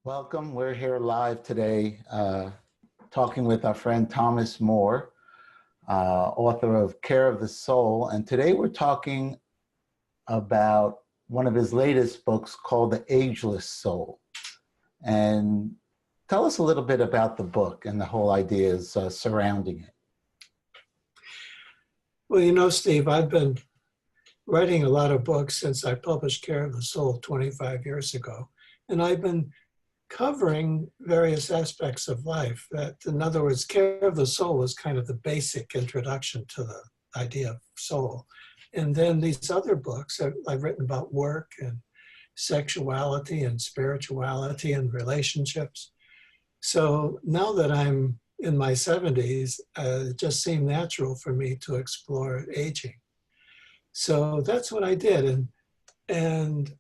Welcome. We're here live today talking with our friend Thomas Moore, author of Care of the Soul. And today we're talking about one of his latest books called The Ageless Soul. And tell us a little bit about the book and the whole ideas surrounding it. Well, you know, Steve, I've been writing a lot of books since I published Care of the Soul 25 years ago. And I've been covering various aspects of life. That, in other words, Care of the Soul is kind of the basic introduction to the idea of soul. And then these other books I've written about work and sexuality and spirituality and relationships. So now that I'm in my 70s, it just seemed natural for me to explore aging. So that's what I did. And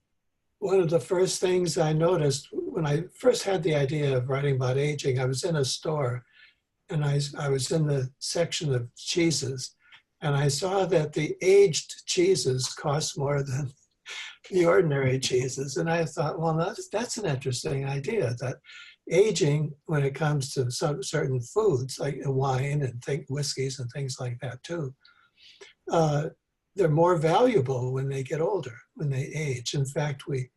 one of the first things I noticed when I first had the idea of writing about aging, I was in a store and I was in the section of cheeses, and I saw that the aged cheeses cost more than the ordinary cheeses. And I thought, well, that's an interesting idea, that aging, when it comes to some certain foods like wine and whiskeys and things like that too, they're more valuable when they get older, when they age. In fact, we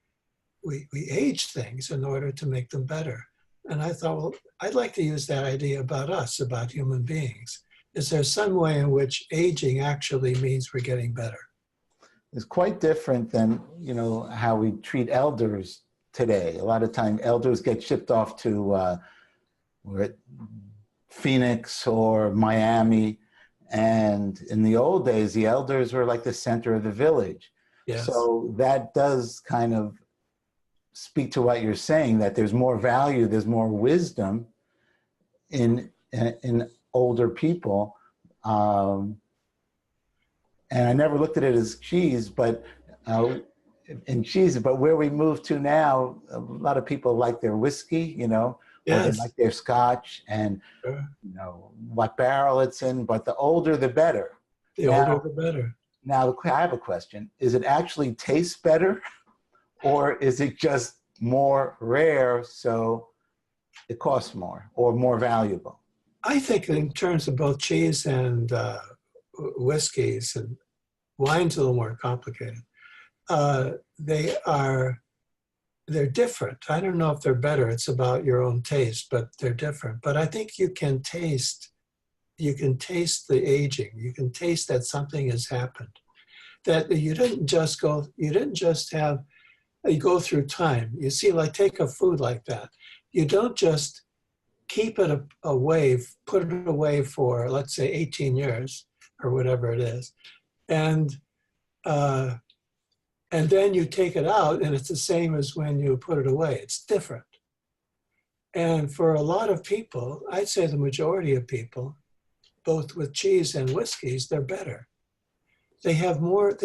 age things in order to make them better. And I thought, well, I'd like to use that idea about us, about human beings. Is there some way in which aging actually means we're getting better? It's quite different than, how we treat elders today. A lot of time elders get shipped off to Phoenix or Miami. And in the old days, the elders were like the center of the village. Yes. So that does kind of speak to what you're saying, that there's more value, there's more wisdom in older people. And I never looked at it as cheese, but where we move to now, a lot of people like their whiskey, Yes. or they like their scotch and, what barrel it's in, but the older, the better. The older, the better. Now, I have a question. Is it actually taste better, or is it just more rare, so it costs more or more valuable? I think in terms of both cheese and whiskeys, and wine's a little more complicated, they're different. I don't know if they're better. It's about your own taste, but they're different. But I think you can taste the aging. You can taste that something has happened. That you go through time. You see, like take a food like that. You don't just keep it away, put it away for, let's say, 18 years or whatever it is. And then you take it out and it's the same as when you put it away. It's different. And for a lot of people, I'd say the majority of people, both with cheese and whiskeys, they're better. They have more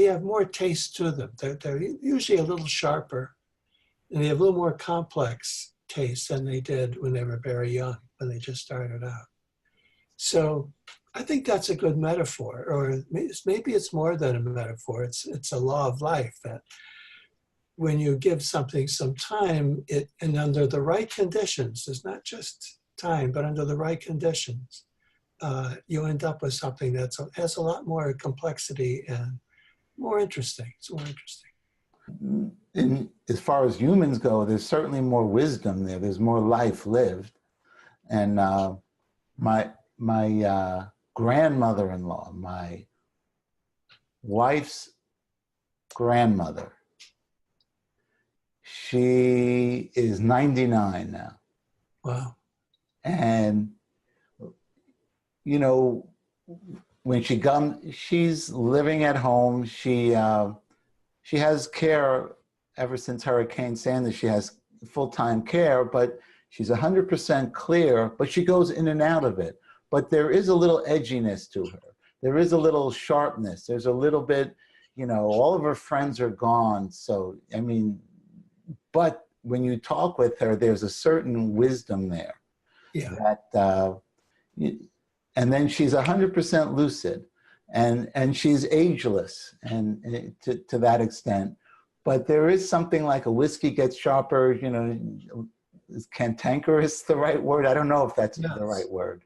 taste to them. They're usually a little sharper, and they have a little more complex taste than they did when they were very young, when they just started out. So I think that's a good metaphor, or maybe it's more than a metaphor. It's a law of life that when you give something some time, and under the right conditions, it's not just time, but under the right conditions, you end up with something that has a lot more complexity and more interesting. It's more interesting. As far as humans go, there's certainly more wisdom there. There's more life lived. And my grandmother-in-law, my wife's grandmother, she is 99 now. Wow. And when she's living at home. She has care ever since Hurricane Sandy. She has full-time care, but she's 100% clear, but she goes in and out of it. But there is a little edginess to her. There is a little sharpness. There's a little bit, all of her friends are gone. So, but when you talk with her, there's a certain wisdom there. Yeah. And then she's 100% lucid, and she's ageless, and to that extent. But there is something like a whiskey gets sharper, is cantankerous the right word? I don't know if that's Yes. the right word,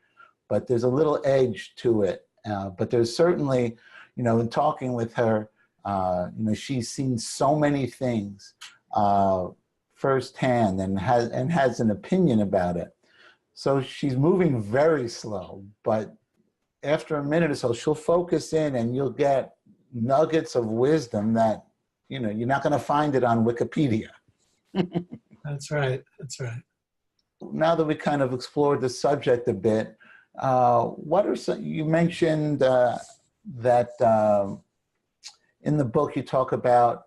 but there's a little edge to it. But there's certainly, you know, in talking with her, you know, she's seen so many things firsthand and has an opinion about it. So she's moving very slow, but after a minute or so, she'll focus in and you'll get nuggets of wisdom that, you know, you're not going to find it on Wikipedia. That's right. That's right. Now that we kind of explored the subject a bit, what are some, you mentioned that in the book you talk about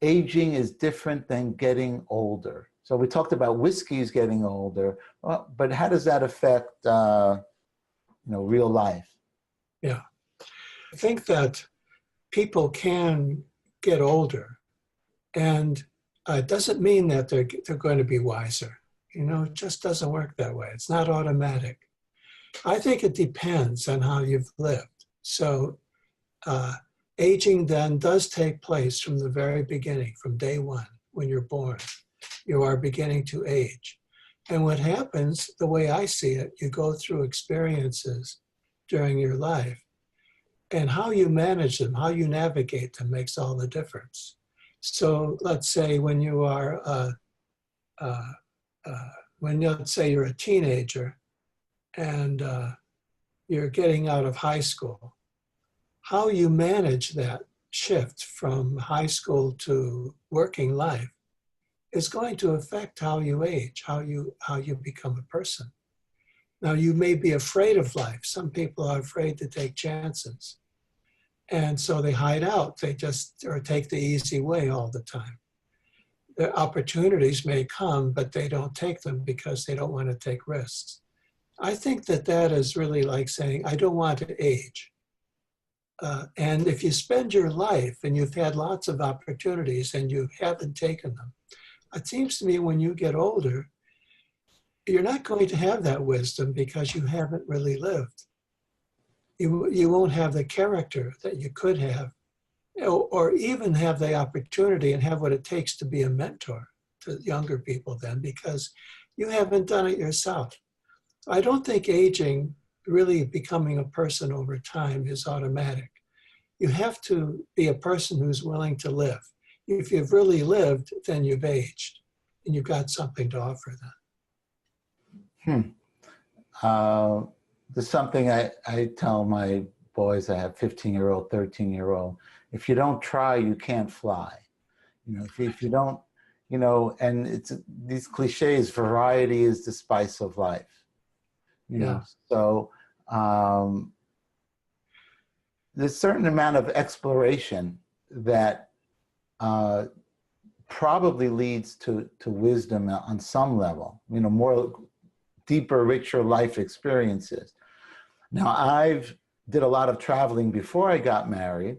aging is different than getting older. So we talked about whiskeys getting older, but how does that affect, you know, real life? Yeah. I think that people can get older, and it doesn't mean that they're going to be wiser. You know, it just doesn't work that way. It's not automatic. I think it depends on how you've lived. So aging then does take place from the very beginning, from day one, when you're born. You are beginning to age. And what happens, the way I see it, you go through experiences during your life, and how you manage them, how you navigate them makes all the difference. So let's say when you are, let's say you're a teenager and you're getting out of high school, how you manage that shift from high school to working life is going to affect how you age, how you become a person. Now, you may be afraid of life. Some people are afraid to take chances. And so they hide out. They just or take the easy way all the time. The opportunities may come, but they don't take them because they don't want to take risks. I think that is really like saying, I don't want to age. And if you spend your life and you've had lots of opportunities and you haven't taken them, it seems to me when you get older, you're not going to have that wisdom because you haven't really lived. You won't have the character that you could have, or even have the opportunity and have what it takes to be a mentor to younger people then, because you haven't done it yourself. I don't think aging, really becoming a person over time, is automatic. You have to be a person who's willing to live. If you've really lived, then you've aged, and you've got something to offer then. There's something I tell my boys. I have 15-year-old, 13-year-old. If you don't try, you can't fly. You know, if you don't, you know, and it's these cliches, variety is the spice of life. You know, so there's a certain amount of exploration that probably leads to wisdom on some level, you know, more deeper, richer life experiences. Now, I've did a lot of traveling before I got married,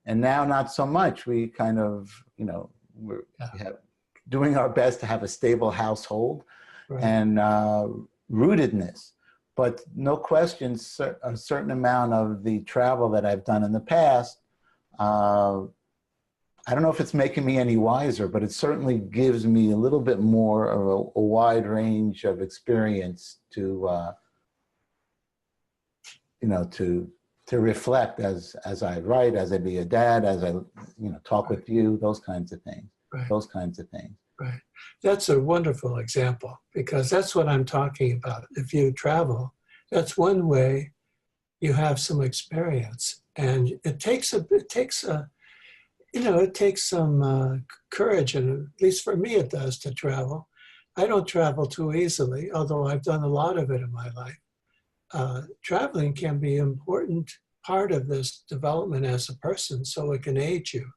and now not so much. We kind of, you know, we're doing our best to have a stable household and rootedness. But no question, a certain amount of the travel that I've done in the past, I don't know if it's making me any wiser, but it certainly gives me a little bit more of a wide range of experience to, you know, to reflect as I write, as I be a dad, as I, you know, talk with you, those kinds of things, those kinds of things. Right. That's a wonderful example, because that's what I'm talking about. If you travel, that's one way you have some experience, and it takes some courage, and at least for me it does, to travel. I don't travel too easily, although I've done a lot of it in my life. Traveling can be an important part of this development as a person, so it can aid you.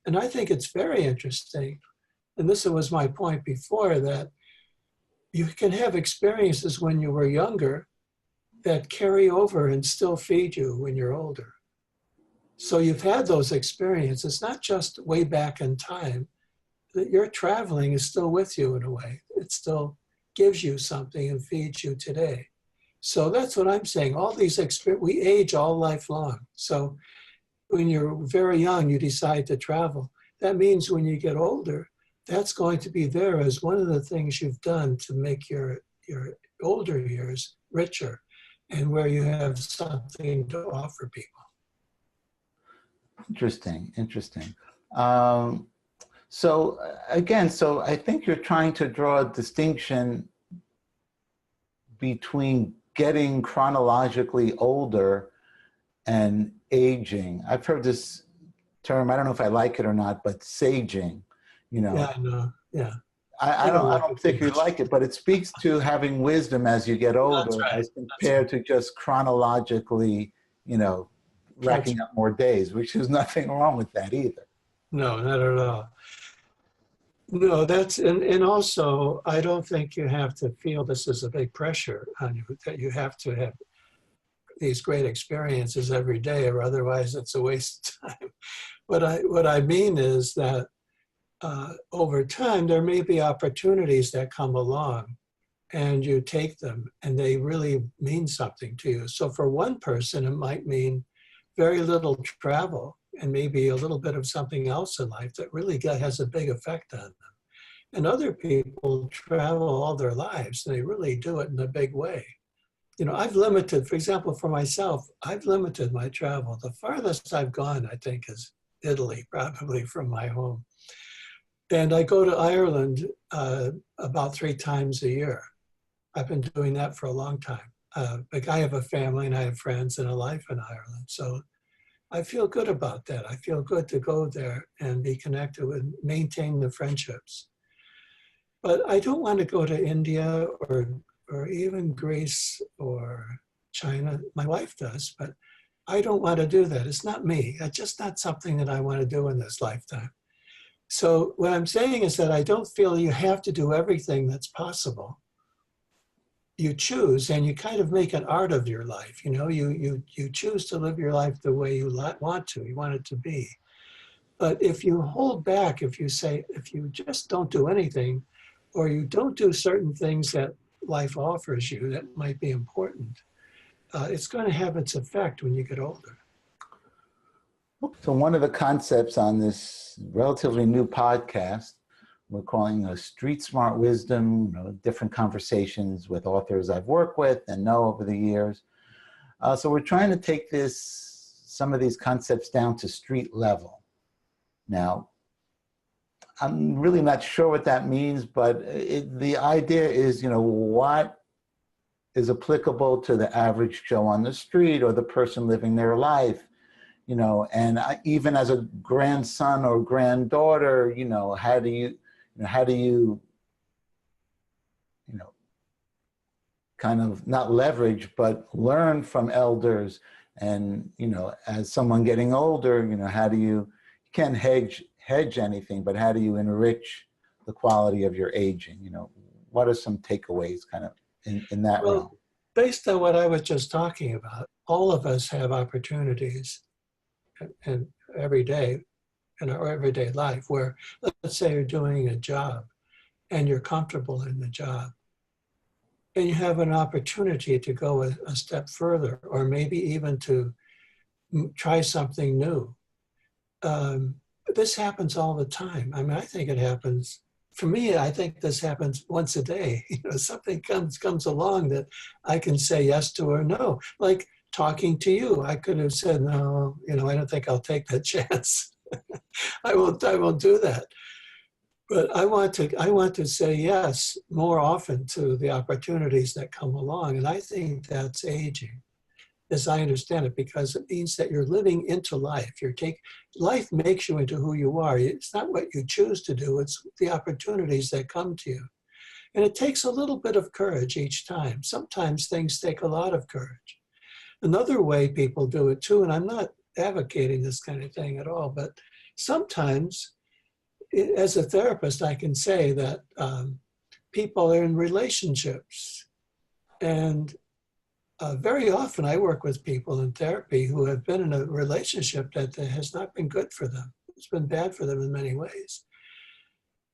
And I think it's very interesting, and this was my point before, that you can have experiences when you were younger that carry over and still feed you when you're older. So you've had those experiences, not just way back in time, that your traveling is still with you in a way. It still gives you something and feeds you today. So that's what I'm saying. All these experiences, we age all life long. So when you're very young, you decide to travel. That means when you get older, that's going to be there as one of the things you've done to make your older years richer and where you have something to offer people. Interesting, interesting. So again, so I think you're trying to draw a distinction between getting chronologically older and aging. I've heard this term, I don't know if I like it or not, but saging, you know. Yeah, I know, yeah. I don't particularly like it, but it speaks to having wisdom as you get older, Right. as compared to just chronologically, you know, racking up more days, which is nothing wrong with that either. No, not at all. No, that's, and also, I don't think you have to feel this is a big pressure on you, that you have to have these great experiences every day, or otherwise it's a waste of time. What I mean is that over time, there may be opportunities that come along and you take them and they really mean something to you. So for one person, it might mean very little travel and maybe a little bit of something else in life that really has a big effect on them. And other people travel all their lives and they really do it in a big way. You know, I've limited, for example, for myself, I've limited my travel. The farthest I've gone, I think, is Italy, probably from my home. And I go to Ireland about 3 times a year. I've been doing that for a long time. Like I have a family and I have friends and a life in Ireland. So I feel good about that. I feel good to go there and be connected with, maintain the friendships. But I don't want to go to India or even Greece or China. My wife does, but I don't want to do that. It's not me. It's just not something that I want to do in this lifetime. So what I'm saying is that I don't feel you have to do everything that's possible. You choose, and you kind of make an art of your life. You know, you choose to live your life the way you want to. You want it to be. But if you hold back, if you just don't do anything, or you don't do certain things that life offers you that might be important, it's going to have its effect when you get older. So one of the concepts on this relatively new podcast, we're calling a StreetSmart Wisdom, you know, different conversations with authors I've worked with and know over the years. So we're trying to take some of these concepts down to street level. Now, I'm really not sure what that means, but the idea is, you know, what is applicable to the average Joe on the street or the person living their life, you know, and even as a grandson or granddaughter, you know, how do you kind of not leverage, but learn from elders. And, you know, as someone getting older, you know, how do you can't hedge anything, but how do you enrich the quality of your aging? You know, what are some takeaways kind of in that realm? Based on what I was just talking about, all of us have opportunities and every day in our everyday life where, let's say you're doing a job and you're comfortable in the job and you have an opportunity to go a step further, or maybe even to try something new. This happens all the time. I mean, I think it happens, for me, I think this happens once a day. You know, something comes along that I can say yes to or no. Like talking to you, I could have said, no, you know, I don't think I'll take that chance. I won't do that. But I want to say yes more often to the opportunities that come along. And I think that's aging, as I understand it, because it means that you're living into life. Life makes you into who you are. It's not what you choose to do, it's the opportunities that come to you. And it takes a little bit of courage each time. Sometimes things take a lot of courage. Another way people do it too, and I'm not advocating this kind of thing at all, but sometimes, as a therapist, I can say that people are in relationships. And very often I work with people in therapy who have been in a relationship that has not been good for them. It's been bad for them in many ways.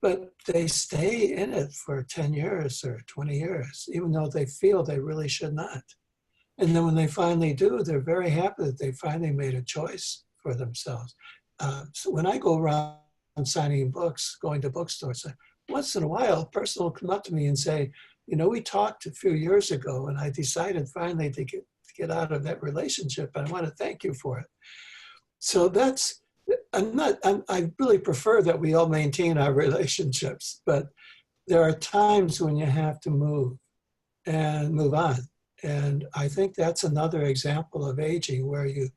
But they stay in it for 10 years or 20 years, even though they feel they really should not. And then when they finally do, they're very happy that they finally made a choice for themselves. So when I go around signing books, going to bookstores. Once in a while, a person will come up to me and say, you know, we talked a few years ago and I decided finally to get out of that relationship. And I want to thank you for it. So that's, I really prefer that we all maintain our relationships, but there are times when you have to move and move on. And I think that's another example of aging where you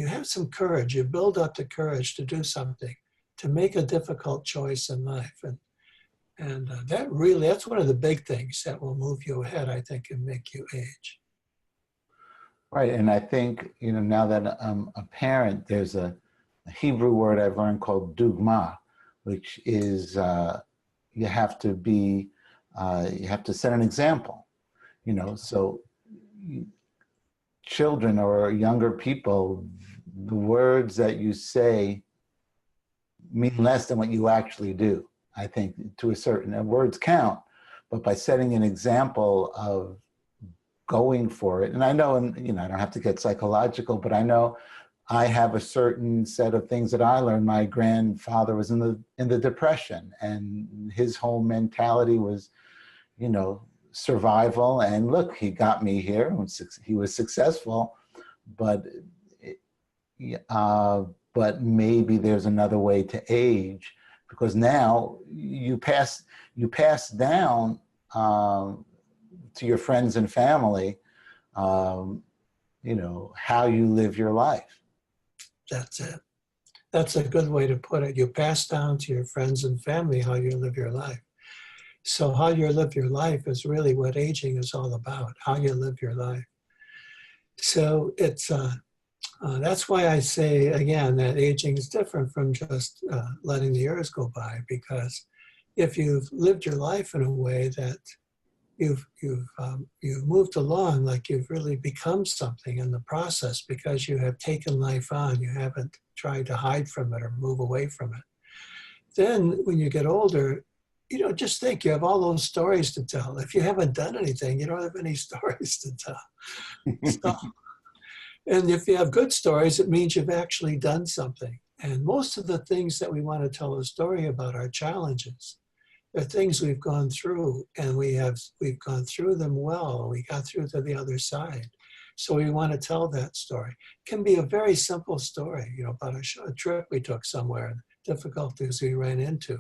have some courage, you build up the courage to do something, to make a difficult choice in life. And that's one of the big things that will move you ahead, I think, and make you age. Right, and I think, you know, now that I'm a parent, there's a Hebrew word I've learned called dugma, which is you have to set an example, you know. So children or younger people, the words that you say mean less than what you actually do. I think to a certain, and words count, but by setting an example of going for it, and I know, and you know, I don't have to get psychological, but I know I have a certain set of things that I learned. My grandfather was in the Depression, and his whole mentality was, you know, survival. And look, he got me here. He was successful, but maybe there's another way to age, because now you pass down to your friends and family, you know, how you live your life. That's it. That's a good way to put it. You pass down to your friends and family how you live your life. So how you live your life is really what aging is all about, how you live your life. So it's that's why I say, again, that aging is different from just letting the years go by, because if you've lived your life in a way that you've moved along, like you've really become something in the process because you have taken life on, you haven't tried to hide from it or move away from it. Then when you get older, you know, just think you have all those stories to tell. If you haven't done anything, you don't have any stories to tell. And if you have good stories, it means you've actually done something. And most of the things that we want to tell a story about are challenges. They're things we've gone through, and we've gone through them well. We got through to the other side. So we want to tell that story. It can be a very simple story, you know, about a trip we took somewhere, difficulties we ran into.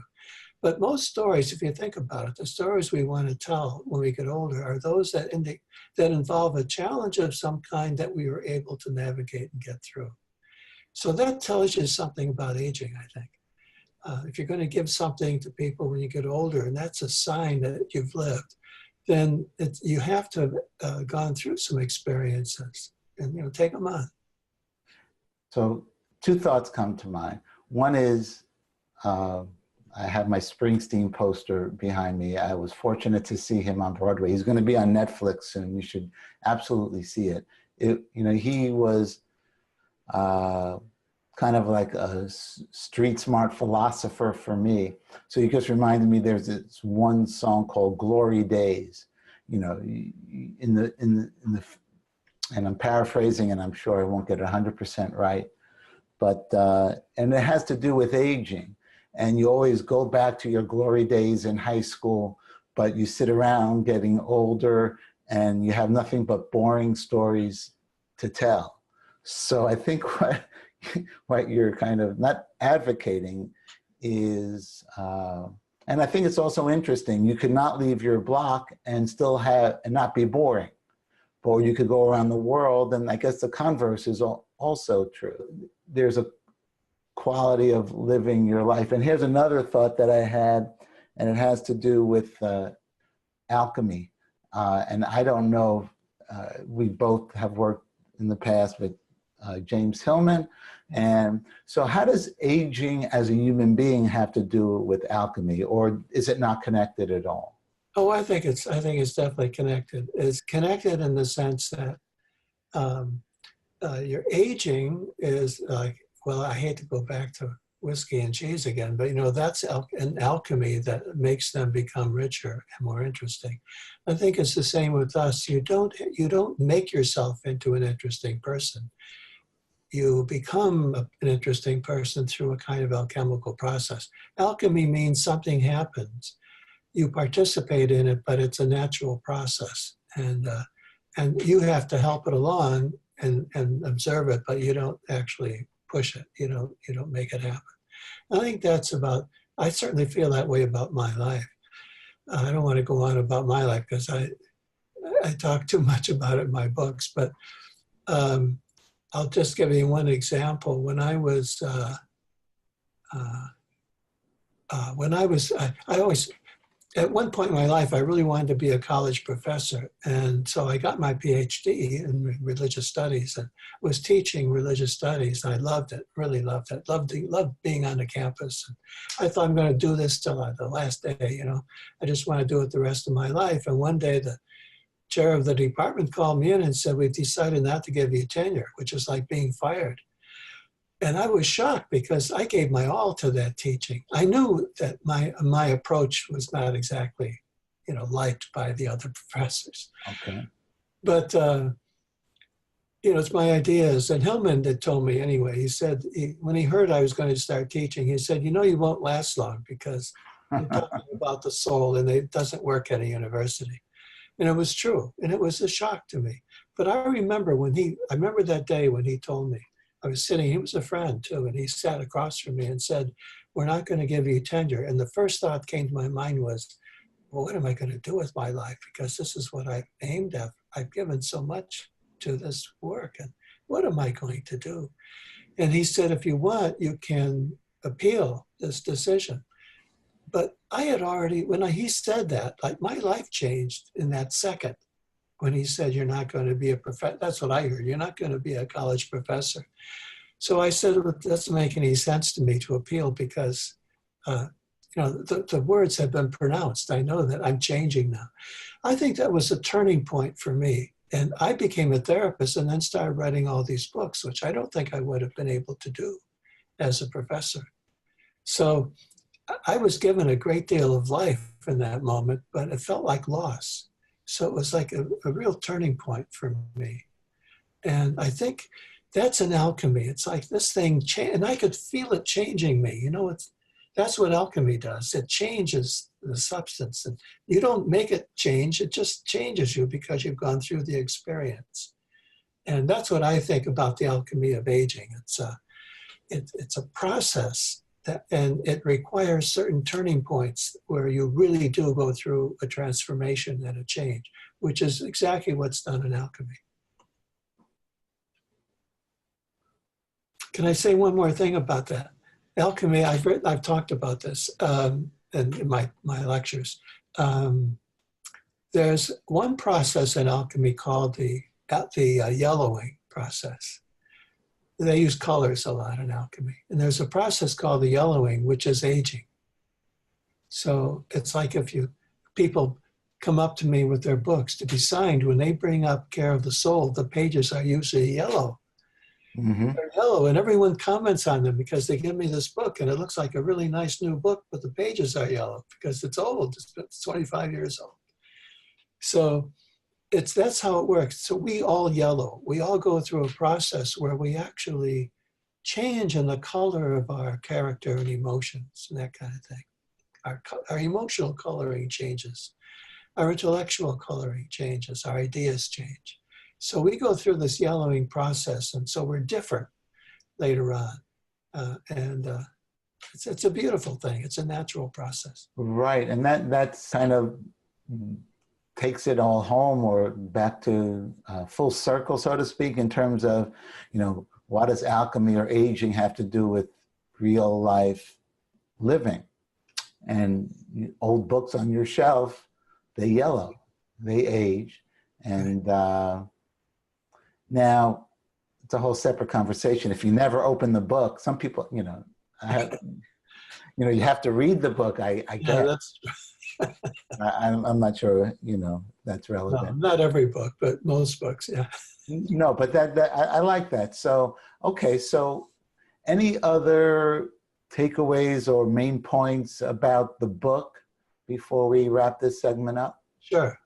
But most stories, if you think about it, the stories we want to tell when we get older are those that involve a challenge of some kind that we were able to navigate and get through. So that tells you something about aging, I think. If you're going to give something to people when you get older, and that's a sign that you've lived, then you have to have gone through some experiences and, you know, take them on. So two thoughts come to mind. One is, I have my Springsteen poster behind me. I was fortunate to see him on Broadway. He's going to be on Netflix soon. You should absolutely see it. You know, he was kind of like a street smart philosopher for me. So he just reminded me, there's this one song called "Glory Days." You know, and I'm paraphrasing, and I'm sure I won't get it 100% right, but and it has to do with aging. And you always go back to your glory days in high school, but you sit around getting older and you have nothing but boring stories to tell. So I think what you're kind of not advocating is, and I think it's also interesting, you could not leave your block and still and not be boring. Or you could go around the world, and I guess the converse is also true. There's a quality of living your life. And here's another thought that I had, and it has to do with alchemy. And I don't know, we both have worked in the past with James Hillman. And so how does aging as a human being have to do with alchemy, or is it not connected at all? Oh, I think it's definitely connected. It's connected in the sense that your aging is like, well, I hate to go back to whiskey and cheese again, but you know, that's an alchemy that makes them become richer and more interesting. I think it's the same with us. You don't make yourself into an interesting person. you become an interesting person through a kind of alchemical process. Alchemy means something happens. You participate in it, but it's a natural process. And you have to help it along and observe it, but you don't actually push it. You don't make it happen. I think that's about, I certainly feel that way about my life. I don't want to go on about my life because I talk too much about it in my books, but I'll just give you one example. When I was, I always, at one point in my life, I really wanted to be a college professor. And so I got my PhD in religious studies and was teaching religious studies. And I loved it, really loved it. Loved being on the campus. And I thought I'm going to do this till the last day, I just want to do it the rest of my life. And one day the chair of the department called me in and said, we've decided not to give you tenure, which is like being fired. And I was shocked because I gave my all to that teaching. I knew that my approach was not exactly, liked by the other professors. Okay. But, it's my ideas. And Hillman had told me anyway, he said, when he heard I was going to start teaching, he said, you won't last long because you're talking about the soul and it doesn't work at a university. And it was true. And it was a shock to me. But I remember that day when he told me, I was sitting, he was a friend too, and he sat across from me and said, we're not going to give you tenure. And the first thought came to my mind was, well, what am I going to do with my life? Because this is what I've aimed at. I've given so much to this work. And what am I going to do? And he said, if you want, you can appeal this decision. But I had already, when he said that, like my life changed in that second. When he said, you're not going to be a professor, that's what I heard, you're not going to be a college professor. So I said, it doesn't make any sense to me to appeal because, the words have been pronounced. I know that I'm changing now. I think that was a turning point for me. And I became a therapist and then started writing all these books, which I don't think I would have been able to do as a professor. So I was given a great deal of life in that moment, but it felt like loss. So it was like a real turning point for me. And I think that's an alchemy. It's like this thing, and I could feel it changing me. That's what alchemy does. It changes the substance. And you don't make it change, it just changes you because you've gone through the experience. And that's what I think about the alchemy of aging. It's a process. And it requires certain turning points where you really do go through a transformation and a change, which is exactly what's done in alchemy. Can I say one more thing about that? Alchemy, I've talked about this in my lectures. There's one process in alchemy called the yellowing process. They use colors a lot in alchemy. And there's a process called the yellowing, which is aging. So it's like if people come up to me with their books to be signed, when they bring up Care of the Soul, the pages are usually yellow. Mm-hmm. They're yellow, and everyone comments on them because they give me this book, and it looks like a really nice new book, but the pages are yellow because it's old. It's 25 years old. So that's how it works. So we all yellow. We all go through a process where we actually change in the color of our character and emotions and that kind of thing. Our emotional coloring changes. Our intellectual coloring changes. Our ideas change. So we go through this yellowing process, and so we're different later on. It's a beautiful thing. It's a natural process. Right, and that's kind of takes it all home or back to full circle, so to speak, in terms of, what does alchemy or aging have to do with real life living? And old books on your shelf, they yellow, they age. And now it's a whole separate conversation. If you never open the book, some people, you have to read the book, I guess. Yeah, that's I'm not sure, that's relevant. No, not every book, but most books, yeah. No, but I like that. So, okay, so any other takeaways or main points about the book before we wrap this segment up? Sure.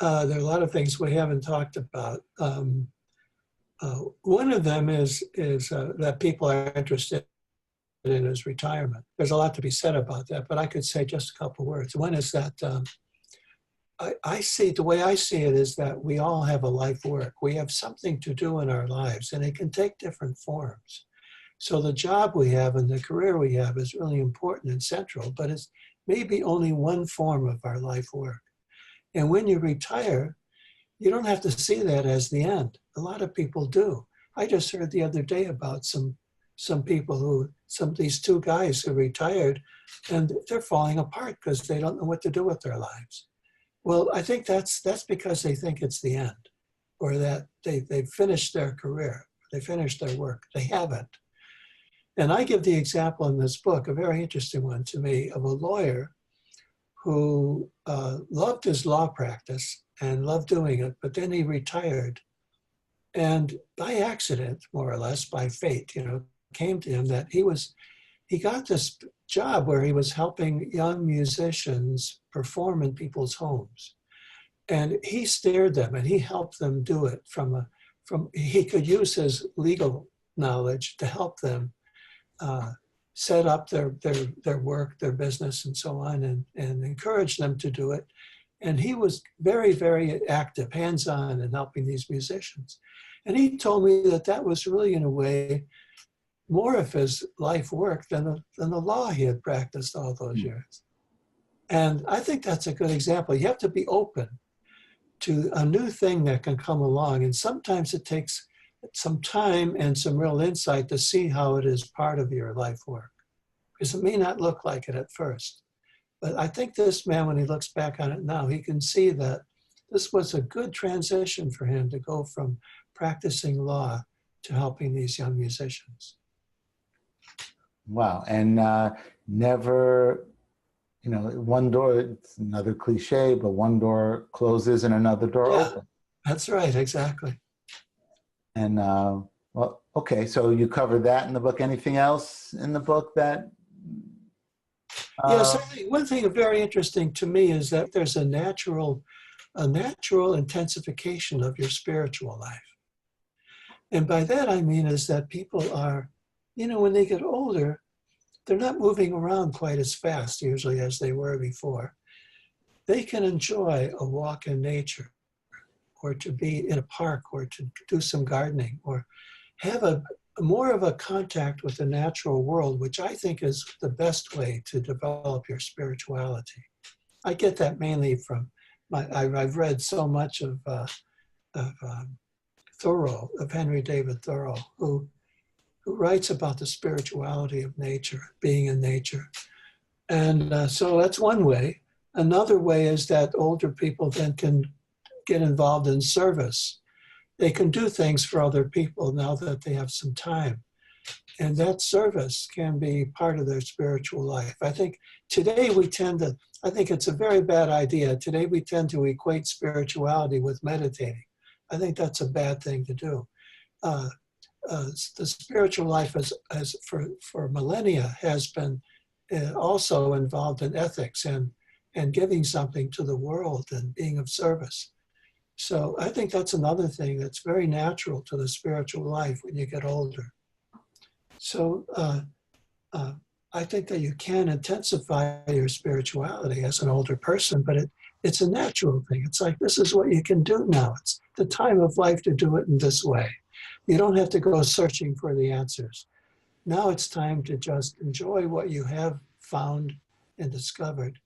There are a lot of things we haven't talked about. One of them is that people are interested in is retirement. There's a lot to be said about that, but I could say just a couple words. One is that I see, the way I see it is that we all have a life work. We have something to do in our lives, and it can take different forms. So the job we have and the career we have is really important and central, but it's maybe only one form of our life work. And when you retire, you don't have to see that as the end. A lot of people do. I just heard the other day about some people who, these two guys who retired, and they're falling apart because they don't know what to do with their lives. Well, I think that's because they think it's the end, or that they've finished their career, they finished their work. They haven't. And I give the example in this book, a very interesting one to me, of a lawyer who loved his law practice and loved doing it, but then he retired. And by accident, more or less, by fate, came to him that he got this job where he was helping young musicians perform in people's homes. And he steered them and he helped them do it he could use his legal knowledge to help them set up their work, their business, and so on, and encourage them to do it. And he was very, very active, hands-on in helping these musicians. And he told me that was really, in a way, more of his life work than the law he had practiced all those years. And I think that's a good example. You have to be open to a new thing that can come along. And sometimes it takes some time and some real insight to see how it is part of your life work, because it may not look like it at first. But I think this man, when he looks back on it now, he can see that this was a good transition for him to go from practicing law to helping these young musicians. Wow. And never, one door, it's another cliche, but one door closes and another door opens. That's right, exactly. And well, okay, so you covered that in the book. Anything else in the book that? Yes, one thing very interesting to me is that there's a natural intensification of your spiritual life. And by that I mean is that people are, when they get older, they're not moving around quite as fast usually as they were before. They can enjoy a walk in nature, or to be in a park, or to do some gardening, or have more of a contact with the natural world, which I think is the best way to develop your spirituality. I get that mainly from I've read so much of Thoreau, of Henry David Thoreau, who writes about the spirituality of nature, being in nature. And so that's one way. Another way is that older people then can get involved in service. They can do things for other people now that they have some time. And that service can be part of their spiritual life. I think today I think it's a very bad idea. Today we tend to equate spirituality with meditating. I think that's a bad thing to do. The spiritual life for millennia has been also involved in ethics and giving something to the world and being of service. So I think that's another thing that's very natural to the spiritual life when you get older. So I think that you can intensify your spirituality as an older person, but it's a natural thing. It's like, this is what you can do now. It's the time of life to do it in this way. You don't have to go searching for the answers. Now it's time to just enjoy what you have found and discovered,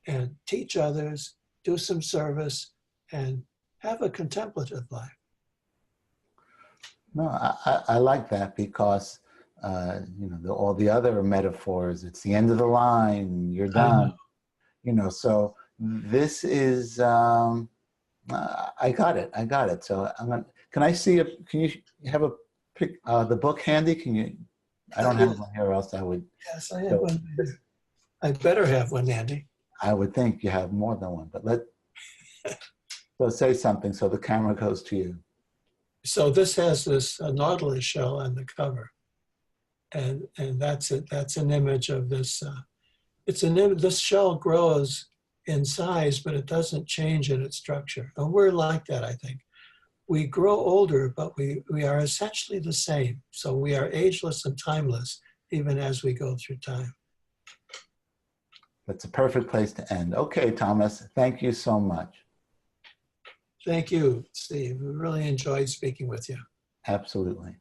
and teach others, do some service, and have a contemplative life. No, I like that, because all the other metaphors, it's the end of the line, you're done. So this is I got it. So can I see can you have the book handy? Can you? I don't have one here, or else I would. Yes, I have one here. I better have one, Andy. I would think you have more than one, but so say something so the camera goes to you. So this has this nautilus shell on the cover, and that's it. That's an image of this. This shell grows in size, but it doesn't change in its structure. And we're like that, I think. we grow older, but we are essentially the same. So we are ageless and timeless, even as we go through time. That's a perfect place to end. Okay, Thomas, thank you so much. Thank you, Steve. We really enjoyed speaking with you. Absolutely.